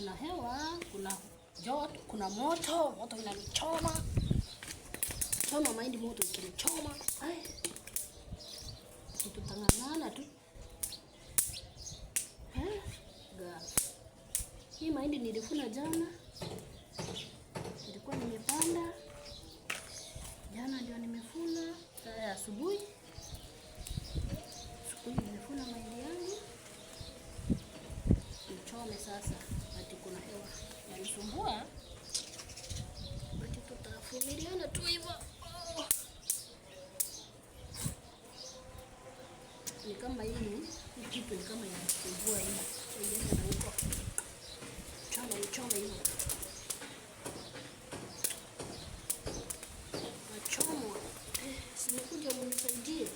kuna hewa, kuna joto, kuna moto, moto inanichoma. Choma mahindi, moto ikinichoma. Ai. Tutang'ang'ana tu. Hii mahindi nilifuna jana. Nilikuwa nimepanda. Jana ndio nimefuna. Sasa asubuhi. Nimefuna mahindi yangu. Nichome sasa. Ati kuna hewa yanisumbua. Ati tutavumiliana tu hivyo. Ni kama hii kitu ni kama inasumbua hii. Iende na huko. Choma hivyo. Nachomwa. Simekuja mnisaidie.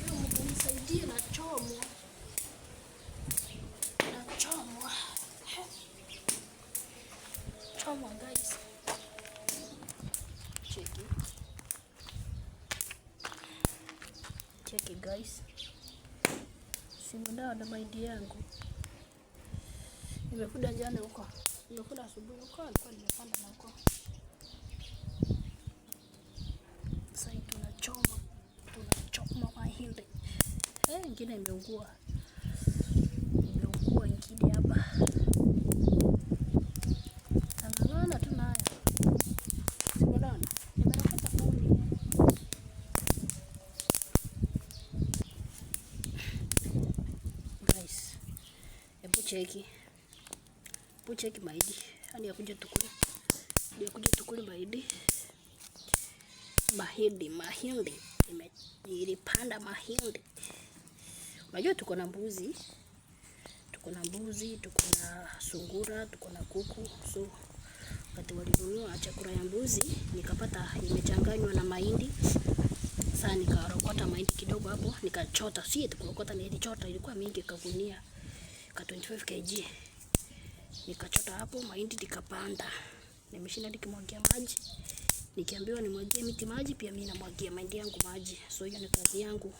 Ndio mnisaidie nachomwa. Chomwa guys. Cheki guys. Simudawa na mahindi yangu. Nimekuja jana huko. Nimekuja asubuhi huko, alikuwa nimepanda na huko. Sasa tunachoma mahindi. Ingine imeungua. Ingine hapa. Tangaona tu nayo. Simudawa. Nimerakata kuni. Guys. Cheki mahindi. Hani yakuja tukule. Ndio kuja tukule mahindi. Nilipanda mahindi. Unajua tuko na mbuzi. Tuko na sungura, tuko na kuku. So wakati walinunua chakula ya mbuzi, nikapata imechanganywa na mahindi. Sasa nikarokota mahindi kidogo hapo, nikachota. Si eti kurokota, nilichota, ilikuwa mingi kagunia. Ka 25 kg. Nikachota hapo mahindi nikapanda. Nimeshinda nikimwagia maji. Nikiambiwa nimwagie miti maji, pia mimi namwagia mahindi yangu maji. So hiyo ni kazi yangu.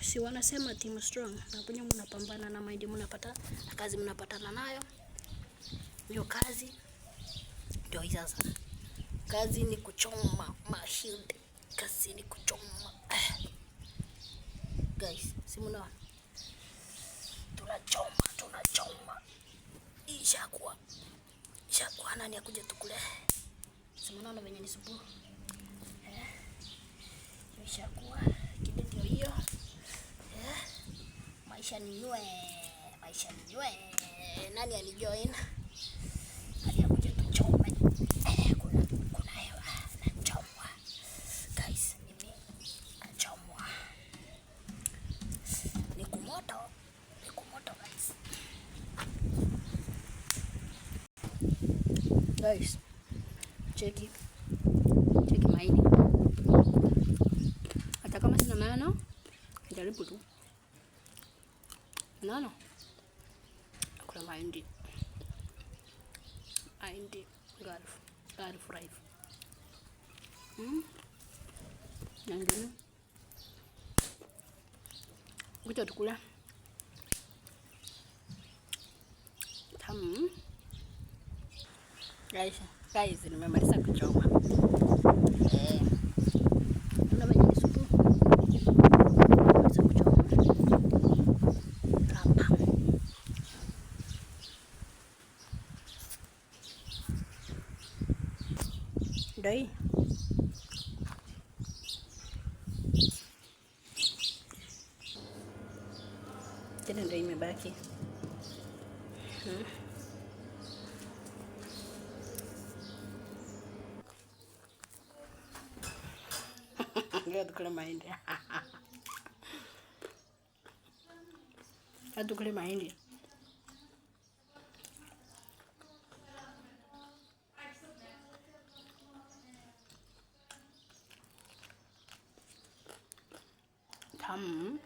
Si wanasema team strong. Na kwenye mnapambana na mahindi mnapata na kazi mnapatana nayo. Hiyo kazi ndio hii sasa. Kazi ni kuchoma mahindi. Kazi ni kuchoma. Guys, si mnaona? Tunachoma. Ishakuwa nani akuja tukule. Si mnaona venye ni supu. Ishakuwa kile ndio hiyo. Maisha ni nywe. Nani alijoin? Alikuja tuchome. Kuna hewa nachomwa. Guys, mimi nachomwa. Ni kumoto guys. Guys, cheki mahindi. Hata kama sina maana, jaribu tu. Naona? Kuna mahindi. Gulf rice. Nyingine. Kuja tukula. Tamu. Guys, nimemaliza kuchoma. Kuna venye supu. Nimemaliza kuchoma. Hapa. Dai. Tena ndio imebaki. Ndio tukule mahindi. Tukule mahindi. Tamu.